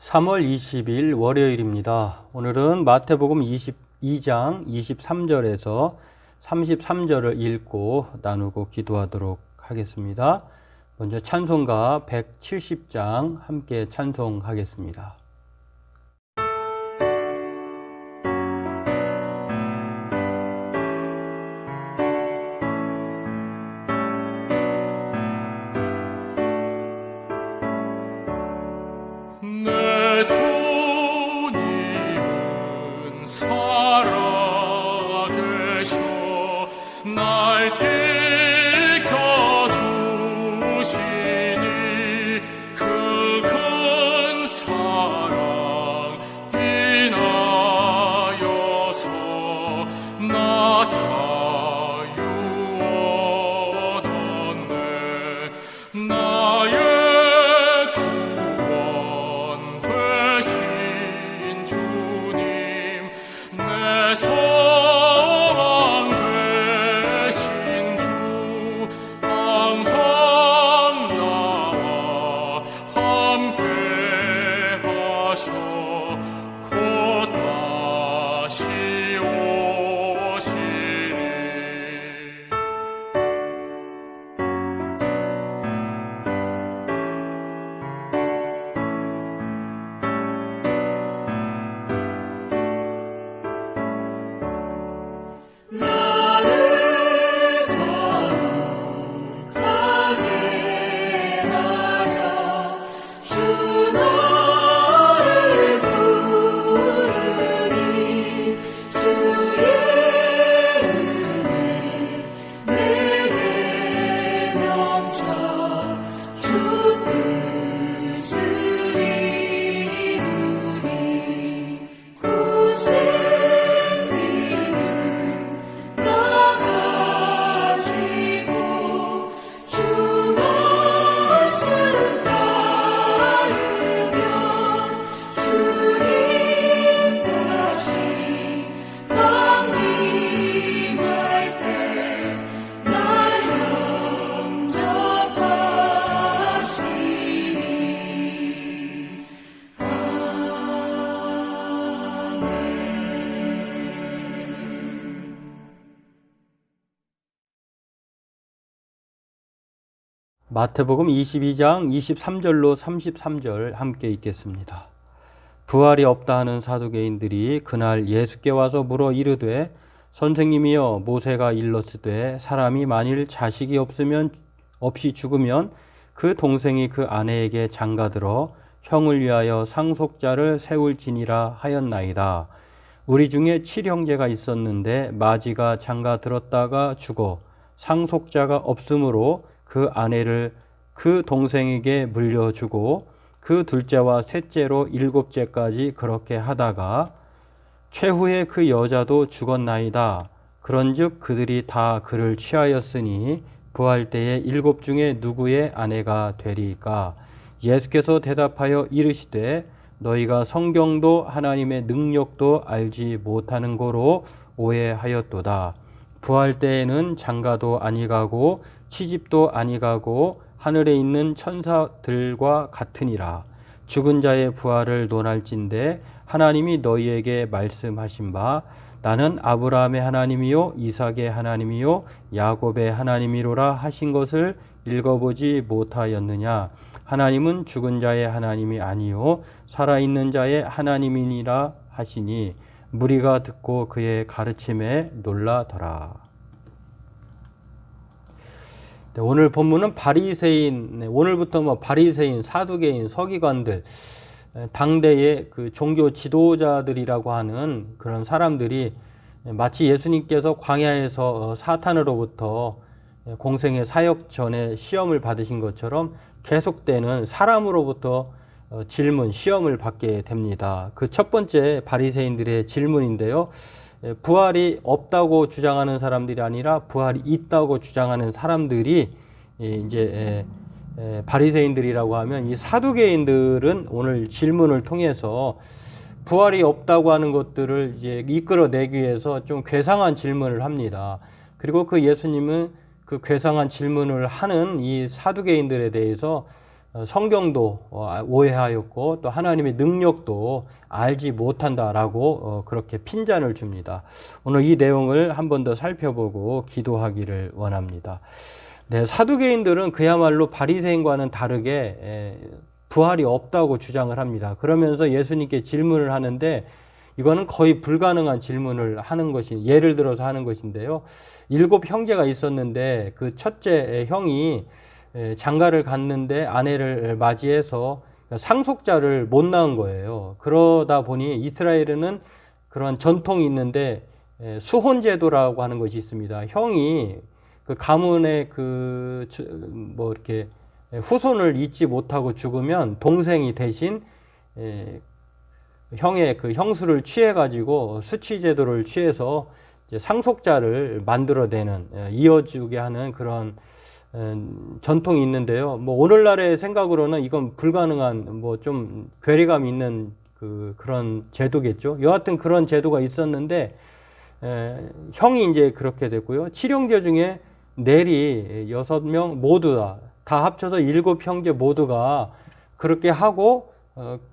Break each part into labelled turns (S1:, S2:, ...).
S1: 3월 20일 월요일입니다. 오늘은 마태복음 22장 23절에서 33절을 읽고 나누고 기도하도록 하겠습니다. 먼저 찬송가 170장 함께 찬송하겠습니다.
S2: 내 주님은 살아계셔 날 지켜주시니 그 큰 사랑 인하여서 나 자유 얻었네. 나의 내 소망 되신 주 항상 나와 함께 하셔 곧 다시 오시리.
S1: 마태복음 22장 23절로 33절 함께 읽겠습니다. 부활이 없다 하는 사두개인들이 그날 예수께 와서 물어 이르되 선생님이여 모세가 일렀으되 사람이 만일 자식이 없이 죽으면 그 동생이 그 아내에게 장가들어 형을 위하여 상속자를 세울지니라 하였나이다. 우리 중에 7형제가 있었는데 마지가 장가들었다가 죽어 상속자가 없으므로 그 아내를 그 동생에게 물려주고 그 둘째와 셋째로 7째까지 그렇게 하다가 최후에 그 여자도 죽었나이다. 그런즉 그들이 다 그를 취하였으니 부활 때에 7 중에 누구의 아내가 되리까? 예수께서 대답하여 이르시되 너희가 성경도 하나님의 능력도 알지 못하는 거로 오해하였도다. 부활 때에는 장가도 아니가고 시집도 아니가고 하늘에 있는 천사들과 같으니라. 죽은 자의 부활을 논할진대 하나님이 너희에게 말씀하신 바 나는 아브라함의 하나님이요 이삭의 하나님이요 야곱의 하나님이로라 하신 것을 읽어보지 못하였느냐. 하나님은 죽은 자의 하나님이 아니요 살아있는 자의 하나님이니라 하시니 무리가 듣고 그의 가르침에 놀라더라. 네, 오늘 본문은 바리새인, 오늘부터 바리새인, 사두개인, 서기관들, 당대의 그 종교 지도자들이라고 하는 그런 사람들이 마치 예수님께서 광야에서 사탄으로부터 공생의 사역 전에 시험을 받으신 것처럼 계속되는 사람으로부터 질문, 시험을 받게 됩니다. 그 첫 번째 바리새인들의 질문인데요. 부활이 없다고 주장하는 사람들이 아니라 부활이 있다고 주장하는 사람들이 이제 바리새인들이라고 하면 이 사두개인들은 오늘 질문을 통해서 부활이 없다고 하는 것들을 이제 이끌어내기 위해서 좀 괴상한 질문을 합니다. 그리고 그 예수님은 그 괴상한 질문을 하는 이 사두개인들에 대해서 성경도 오해하였고 또 하나님의 능력도 알지 못한다라고 그렇게 핀잔을 줍니다. 오늘 이 내용을 한 번 더 살펴보고 기도하기를 원합니다. 네, 사두개인들은 그야말로 바리새인과는 다르게 부활이 없다고 주장을 합니다. 그러면서 예수님께 질문을 하는데 이거는 거의 불가능한 질문을 하는 것이 예를 들어서 하는 것인데요. 7 형제가 있었는데 그 첫째 형이 장가를 갔는데 아내를 맞이해서 상속자를 못 낳은 거예요. 그러다 보니 이스라엘에는 그런 전통이 있는데 수혼제도라고 하는 것이 있습니다. 형이 그 가문의 이렇게 후손을 잇지 못하고 죽으면 동생이 대신 형의 그 형수를 취해가지고 수치제도를 취해서 이제 상속자를 만들어내는 이어주게 하는 그런 전통이 있는데요. 뭐 오늘날의 생각으로는 이건 불가능한 뭐 좀 괴리감 있는 그런 제도겠죠. 여하튼 그런 제도가 있었는데 형이 이제 그렇게 됐고요. 7형제 중에 넬이 6명 모두 다 합쳐서 7 형제 모두가 그렇게 하고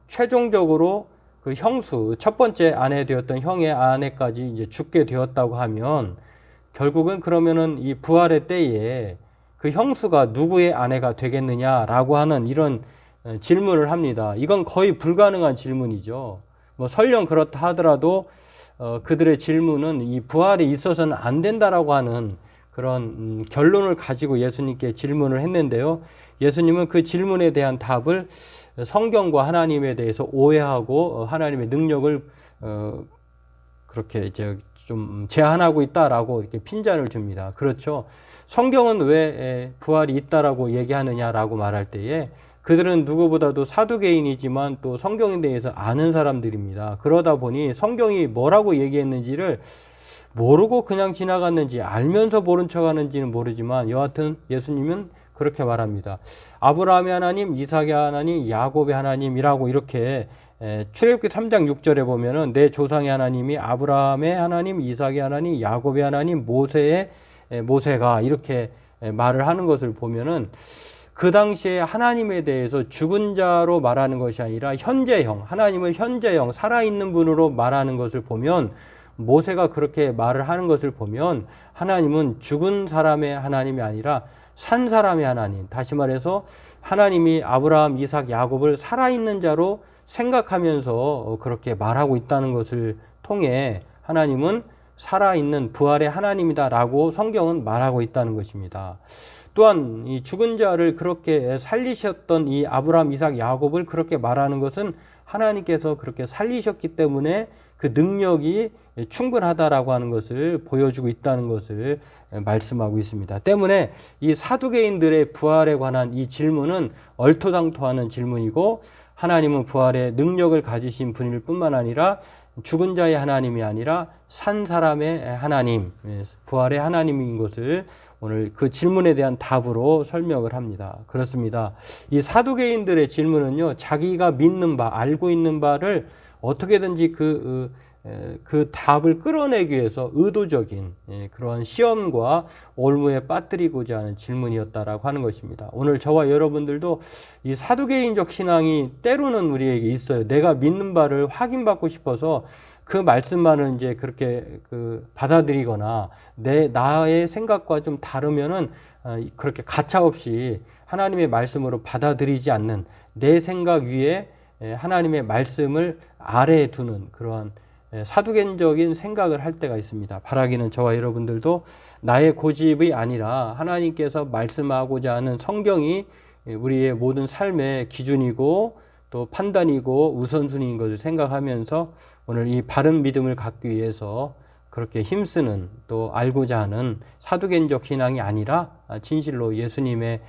S1: 최종적으로 그 형수 첫 번째 아내 되었던 형의 아내까지 이제 죽게 되었다고 하면 결국은 그러면은 이 부활의 때에 그 형수가 누구의 아내가 되겠느냐라고 하는 이런 질문을 합니다. 이건 거의 불가능한 질문이죠. 뭐 설령 그렇다 하더라도 그들의 질문은 이 부활에 있어서는 안 된다라고 하는 그런 결론을 가지고 예수님께 질문을 했는데요. 예수님은 그 질문에 대한 답을 성경과 하나님에 대해서 오해하고 하나님의 능력을 그렇게 이제 좀 제한하고 있다라고 이렇게 핀잔을 줍니다. 그렇죠. 성경은 왜 부활이 있다라고 얘기하느냐라고 말할 때에 그들은 누구보다도 사두개인이지만 또 성경에 대해서 아는 사람들입니다. 그러다 보니 성경이 뭐라고 얘기했는지를 모르고 그냥 지나갔는지 알면서 모른 척 하는지는 모르지만 여하튼 예수님은 그렇게 말합니다. 아브라함의 하나님, 이삭의 하나님, 야곱의 하나님이라고 이렇게 출애굽기 3장 6절에 보면은 내 조상의 하나님이 아브라함의 하나님, 이삭의 하나님, 야곱의 하나님, 모세가 이렇게 말을 하는 것을 보면은 그 당시에 하나님에 대해서 죽은 자로 말하는 것이 아니라 현재형, 하나님을 현재형, 살아있는 분으로 말하는 것을 보면 모세가 그렇게 말을 하는 것을 보면 하나님은 죽은 사람의 하나님이 아니라 산 사람의 하나님, 다시 말해서 하나님이 아브라함, 이삭, 야곱을 살아있는 자로 생각하면서 그렇게 말하고 있다는 것을 통해 하나님은 살아있는 부활의 하나님이다라고 성경은 말하고 있다는 것입니다. 또한 이 죽은 자를 그렇게 살리셨던 이 아브라함, 이삭, 야곱을 그렇게 말하는 것은 하나님께서 그렇게 살리셨기 때문에 그 능력이 충분하다라고 하는 것을 보여주고 있다는 것을 말씀하고 있습니다. 때문에 이 사두개인들의 부활에 관한 이 질문은 얼토당토하는 질문이고 하나님은 부활의 능력을 가지신 분일 뿐만 아니라 죽은 자의 하나님이 아니라 산 사람의 하나님, 부활의 하나님인 것을 오늘 그 질문에 대한 답으로 설명을 합니다. 그렇습니다. 이 사두개인들의 질문은요, 자기가 믿는 바, 알고 있는 바를 어떻게든지 그 답을 끌어내기 위해서 의도적인 그런 시험과 올무에 빠뜨리고자 하는 질문이었다라고 하는 것입니다. 오늘 저와 여러분들도 이 사두개인적 신앙이 때로는 우리에게 있어요. 내가 믿는 바를 확인받고 싶어서 그 말씀만을 이제 그렇게 받아들이거나 나의 생각과 좀 다르면은 그렇게 가차없이 하나님의 말씀으로 받아들이지 않는 내 생각 위에 하나님의 말씀을 아래에 두는 그러한 사두개인적인 생각을 할 때가 있습니다. 바라기는 저와 여러분들도 나의 고집이 아니라 하나님께서 말씀하고자 하는 성경이 우리의 모든 삶의 기준이고 또 판단이고 우선순위인 것을 생각하면서 오늘 이 바른 믿음을 갖기 위해서 그렇게 힘쓰는 또 알고자 하는 사두개인적 신앙이 아니라 진실로 예수님의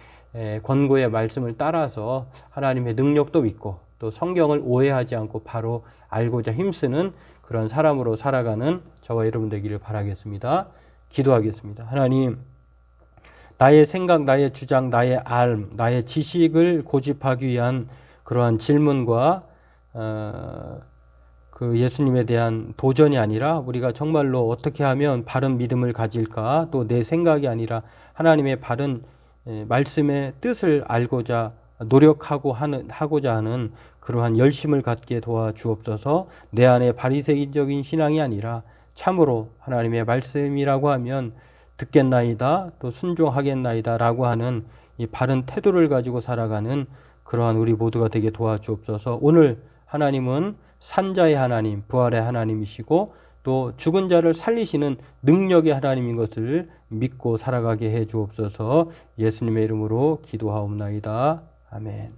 S1: 권고의 말씀을 따라서 하나님의 능력도 믿고 또 성경을 오해하지 않고 바로 알고자 힘쓰는 그런 사람으로 살아가는 저와 여러분 되기를 바라겠습니다. 기도하겠습니다. 하나님, 나의 생각, 나의 주장, 나의 알, 나의 지식을 고집하기 위한 그러한 질문과 그 예수님에 대한 도전이 아니라 우리가 정말로 어떻게 하면 바른 믿음을 가질까, 또 내 생각이 아니라 하나님의 바른 말씀의 뜻을 알고자 하고자 하는 그러한 열심을 갖게 도와주옵소서. 내 안에 바리새인적인 신앙이 아니라 참으로 하나님의 말씀이라고 하면 듣겠나이다, 또 순종하겠나이다 라고 하는 이 바른 태도를 가지고 살아가는 그러한 우리 모두가 되게 도와주옵소서. 오늘 하나님은 산자의 하나님, 부활의 하나님이시고 또 죽은 자를 살리시는 능력의 하나님인 것을 믿고 살아가게 해 주옵소서. 예수님의 이름으로 기도하옵나이다. 아멘.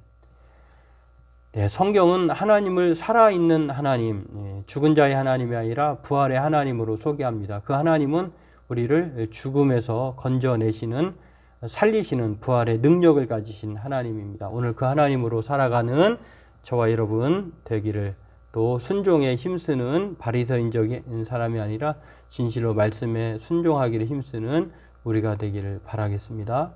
S1: 네, 성경은 하나님을 살아있는 하나님, 죽은 자의 하나님이 아니라 부활의 하나님으로 소개합니다. 그 하나님은 우리를 죽음에서 건져내시는, 살리시는 부활의 능력을 가지신 하나님입니다. 오늘 그 하나님으로 살아가는 저와 여러분 되기를, 또 순종에 힘쓰는 바리새인적인 사람이 아니라 진실로 말씀에 순종하기를 힘쓰는 우리가 되기를 바라겠습니다.